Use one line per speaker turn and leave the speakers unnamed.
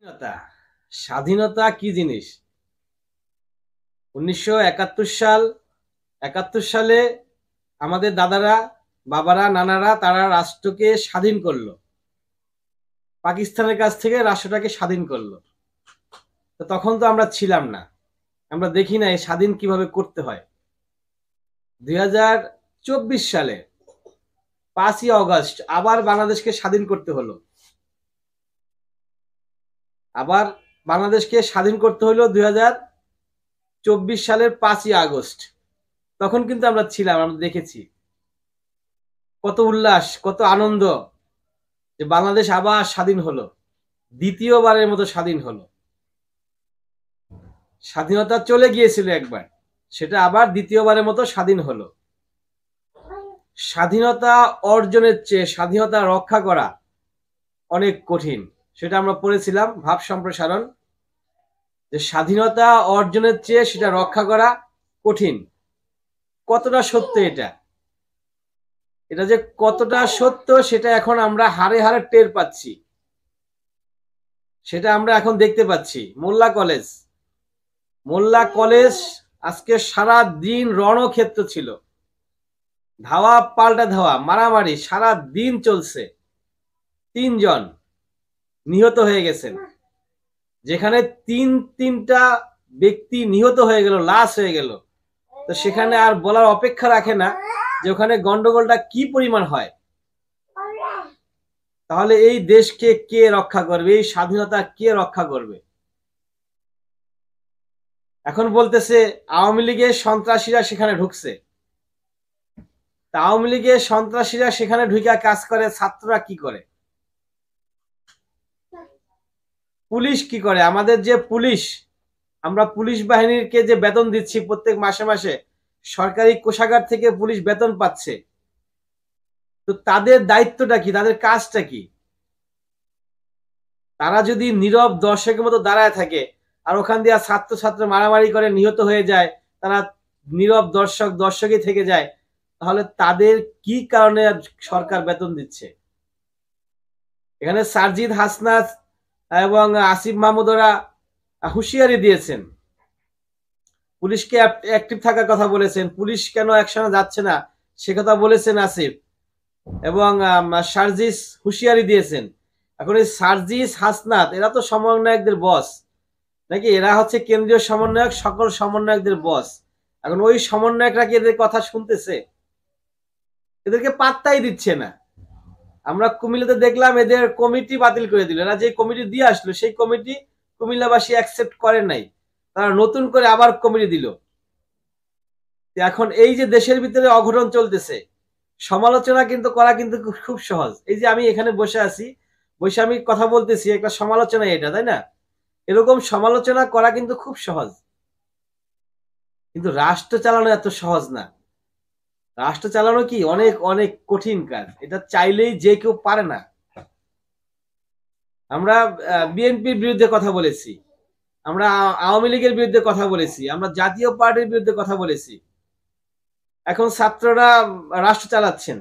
স্বাধীনতা স্বাধীনতা কি জিনিস? 1971 সালে আমাদের দাদারা, বাবারা, নানারা তারা রাষ্ট্রকে স্বাধীন করলো, পাকিস্তানের কাছ থেকে রাষ্ট্রটাকে স্বাধীন করলো। তো তখন তো আমরা ছিলাম না, আমরা দেখি না স্বাধীন কিভাবে করতে হয়। 2024 সালে 5ই অগস্ট আবার বাংলাদেশকে স্বাধীন করতে হলো। আবার বাংলাদেশকে স্বাধীন করতে হলো 2024 সালের 5ই আগস্ট। তখন কিন্তু আমরা ছিলাম, আমরা দেখেছি কত উল্লাস, কত আনন্দ যে বাংলাদেশ আবার স্বাধীন হলো, দ্বিতীয়বারের মতো স্বাধীন হলো। স্বাধীনতা চলে গিয়েছিল একবার, সেটা আবার দ্বিতীয়বারের মতো স্বাধীন হলো। স্বাধীনতা অর্জনের চেয়ে স্বাধীনতা রক্ষা করা অনেক কঠিন, সেটা আমরা পড়েছিলাম ভাব সম্প্রসারণ, যে স্বাধীনতা অর্জনের চেয়ে সেটা রক্ষা করা কঠিন। কতটা সত্য এটা, এটা যে কতটা সত্য সেটা এখন আমরা হাড়ে হাড়ে টের পাচ্ছি, সেটা আমরা এখন দেখতে পাচ্ছি। মোল্লা কলেজ আজকে সারা দিন রণক্ষেত্র ছিল, ধাওয়া পাল্টা ধাওয়া, মারামারি সারা দিন চলছে। 3 জন নিহত হয়ে গেছেন, যেখানে তিনটা ব্যক্তি নিহত হয়ে গেল, লাশ হয়ে গেল, তো সেখানে আর বলার অপেক্ষা রাখে না যে ওখানে গন্ডগোলটা কি পরিমাণ হয়। তাহলে এই দেশকে কে রক্ষা করবে, এই স্বাধীনতা কে রক্ষা করবে? এখন বলতেছে আওয়ামী লীগের সন্ত্রাসীরা সেখানে ঢুকছে। আওয়ামী লীগের সন্ত্রাসীরা সেখানে ঢুকে কাজ করে, ছাত্ররা কি করে, পুলিশ কি করে? আমাদের যে পুলিশ, আমরা পুলিশ বাহিনীকে যে বেতন দিচ্ছি প্রত্যেক মাসে মাসে, সরকারি কোষাগার থেকে পুলিশ বেতন পাচ্ছে, তো তাদের দায়িত্বটা কি, তাদের কাজটা কি? তারা যদি নীরব দর্শকের মতো দাঁড়ায় থাকে আর ওখান দিয়ে ছাত্র মারামারি করে নিহত হয়ে যায়, তারা নীরব দর্শকই থেকে যায়, তাহলে তাদের কি কারণে সরকার বেতন দিচ্ছে? এখানে সারজিদ হাসনাত এবং আসিফ মাহমুদরা হুঁশিয়ারি দিয়েছেন, পুলিশকে অ্যাক্টিভ থাকার কথা বলেছেন, পুলিশ কেন অ্যাকশনে যাচ্ছে না সে কথা বলেছেন আসিফ, এবং সার্জিস হুঁশিয়ারি দিয়েছেন। এখন এই সার্জিস হাসনাত এরা তো সমন্বয়কদের বস নাকি? এরা হচ্ছে কেন্দ্রীয় সমন্বয়ক, সকল সমন্বয়কদের বস। এখন ওই সমন্বয়করা কি এদের কথা শুনতেছে? এদেরকে পাত্তাই দিচ্ছে না। আমরা কুমিল্লাতে দেখলাম এদের কমিটি বাতিল করে দিল। এরা যে কমিটি দিয়ে আসলো সেই কমিটি কুমিল্লাবাসী অ্যাকসেপ্ট করে নাই, তারা নতুন করে আবার কমিটি দিল। এখন এই যে দেশের ভিতরে অঘটন চলতেছে, সমালোচনা কিন্তু করা কিন্তু খুব সহজ। এই যে আমি এখানে বসে আছি, বসে আমি কথা বলতেছি, একটা সমালোচনা এটা, তাই না? এরকম সমালোচনা করা কিন্তু খুব সহজ, কিন্তু রাষ্ট্র চালানো এত সহজ না। রাষ্ট্র চালানো কি অনেক অনেক কঠিন কাজ, এটা চাইলেই যে কেউ পারে না। আমরা বিএনপির বিরুদ্ধে কথা বলেছি, আমরা আওয়ামী লীগের বিরুদ্ধে কথা বলেছি, আমরা জাতীয় পার্টির বিরুদ্ধে কথা বলেছি। এখন ছাত্ররা রাষ্ট্র চালাচ্ছেন,